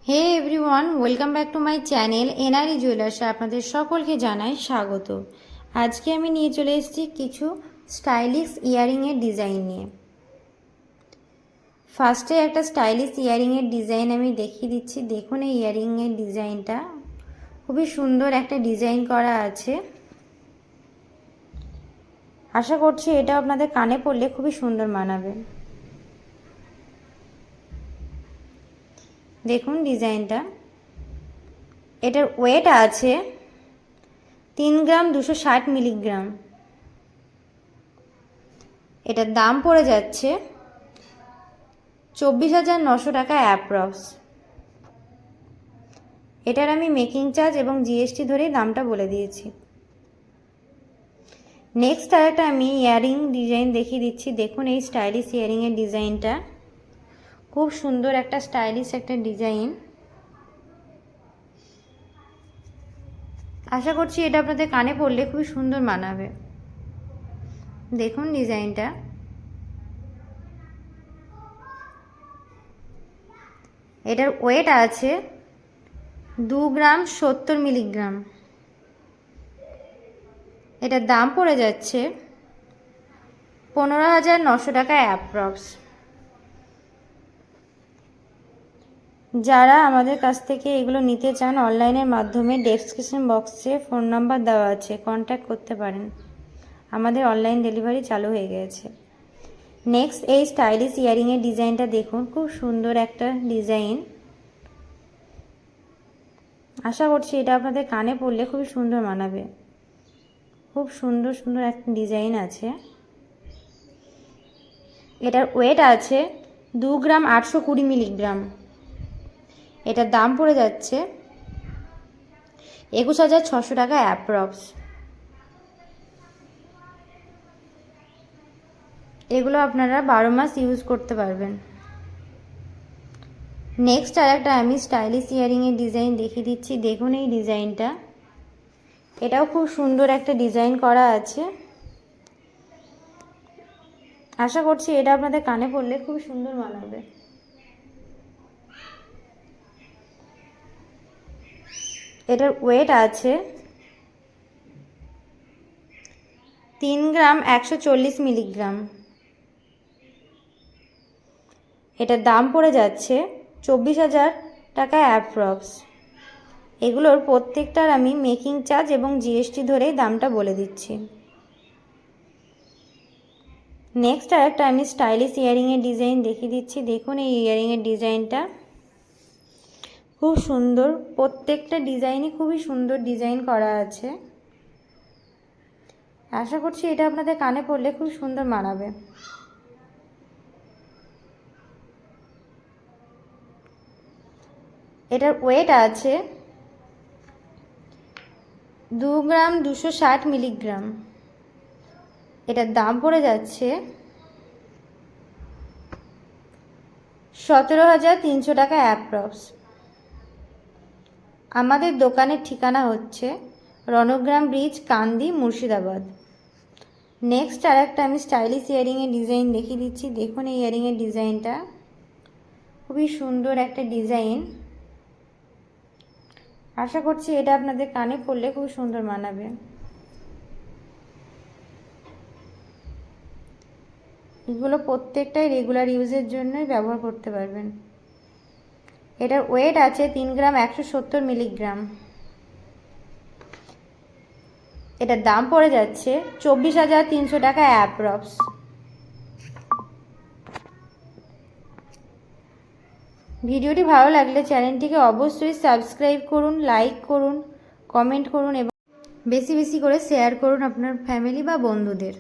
Hey everyone, welcome back to my channel NRE জুয়েলার্সে আপনাদের সকলকে জানাই স্বাগত। আজকে আমি নিয়ে চলে এসেছি কিছু স্টাইলিশ ইয়ারিংয়ের ডিজাইন নিয়ে। ফার্স্টে একটা স্টাইলিশ ইয়ারিংয়ের ডিজাইন আমি দেখিয়ে দিচ্ছি। দেখুন, এই ইয়ারিংয়ের ডিজাইনটা খুবই সুন্দর একটা ডিজাইন করা আছে। আশা করছি এটা আপনাদের কানে পড়লে খুবই সুন্দর মানাবে। দেখুন ডিজাইনটা, এটার ওয়েট আছে 3 গ্রাম 260 মিলিগ্রাম। এটার দাম পড়ে যাচ্ছে 24,900 টাকা অ্যাপ্রক্স। এটার আমি মেকিং চার্জ এবং জিএসটি ধরেই দামটা বলে দিয়েছি। নেক্সট আরেকটা আমি ইয়ারিং ডিজাইন দেখিয়ে দিচ্ছি। দেখুন এই স্টাইলিশ ইয়ারিংয়ের ডিজাইনটা খুব সুন্দর, একটা স্টাইলিশ একটা ডিজাইন। আশা করছি এটা আপনাদের কানে পড়লে খুবই সুন্দর মানাবে। দেখুন ডিজাইনটা, এটার ওয়েট আছে 2 গ্রাম 70 মিলিগ্রাম। এটার দাম পড়ে যাচ্ছে 15,900 টাকা অ্যাপ্রক্স। যারা আমাদের কাছ থেকে এগুলো নিতে চান, অনলাইনের মাধ্যমে ডেসক্রিপশন বক্সে ফোন নাম্বার দেওয়া আছে, কন্ট্যাক্ট করতে পারেন। আমাদের অনলাইন ডেলিভারি চালু হয়ে গেছে। নেক্সট এই স্টাইলিশ ইয়ারিংয়ের ডিজাইনটা দেখুন, খুব সুন্দর একটা ডিজাইন। আশা করছি এটা আপনাদের কানে পড়লে খুবই সুন্দর মানাবে। খুব সুন্দর সুন্দর একটা ডিজাইন আছে। এটার ওয়েট আছে 2 গ্রাম 820 মিলিগ্রাম। এটার দাম পড়ে যাচ্ছে 21,600 টাকা অ্যাপ্রক্স। এগুলো আপনারা 12 মাস ইউজ করতে পারবেন। নেক্সট আরেকটা আমি স্টাইলিশ ইয়ারিংয়ের ডিজাইন দেখিয়ে দিচ্ছি। দেখুন এই ডিজাইনটা, এটাও খুব সুন্দর একটা ডিজাইন করা আছে। আশা করছি এটা আপনাদের কানে পড়লে খুব সুন্দর মানাবে। এটার ওয়েট আছে 3 গ্রাম 140 মিলিগ্রাম। এটার দাম পড়ে যাচ্ছে 24,000 টাকা অ্যাপ্রক্স। এগুলোর প্রত্যেকটার আমি মেকিং চার্জ এবং জিএসটি ধরেই দামটা বলে দিচ্ছি। নেক্সট আরেকটা আমি স্টাইলিশ ইয়ারিংয়ের ডিজাইন দেখিয়ে দিচ্ছি। দেখুন এই ইয়ারিংয়ের ডিজাইনটা খুব সুন্দর, প্রত্যেকটা ডিজাইনই খুবই সুন্দর ডিজাইন করা আছে। আশা করছি এটা আপনাদের কানে পড়লে খুব সুন্দর মানাবে। এটার ওয়েট আছে 2 গ্রাম 260 মিলিগ্রাম। এটার দাম পড়ে যাচ্ছে 17,300 টাকা অ্যাপ্রক্স। আমাদের দোকানের ঠিকানা হচ্ছে রণগ্রাম ব্রিজ, কান্দি, মুর্শিদাবাদ। নেক্সট আরেকটা আমি স্টাইলিশ ইয়ারিংয়ের ডিজাইন দেখিয়ে দিচ্ছি। দেখুন এই ইয়ারিংয়ের ডিজাইনটা খুবই সুন্দর একটা ডিজাইন। আশা করছি এটা আপনাদের কানে পড়লে খুব সুন্দর মানাবে। এগুলো প্রত্যেকটাই রেগুলার ইউজের জন্যই ব্যবহার করতে পারবেন। এটার ওয়েট আছে 3 গ্রাম 170 মিলিগ্রাম। এটার দাম পড়ে যাচ্ছে 24,300 টাকা অ্যাপ্রক্স। ভিডিওটি ভালো লাগলে চ্যানেলটিকে অবশ্যই সাবস্ক্রাইব করুন, লাইক করুন, কমেন্ট করুন এবং বেশি বেশি করে শেয়ার করুন আপনার ফ্যামিলি বা বন্ধুদের।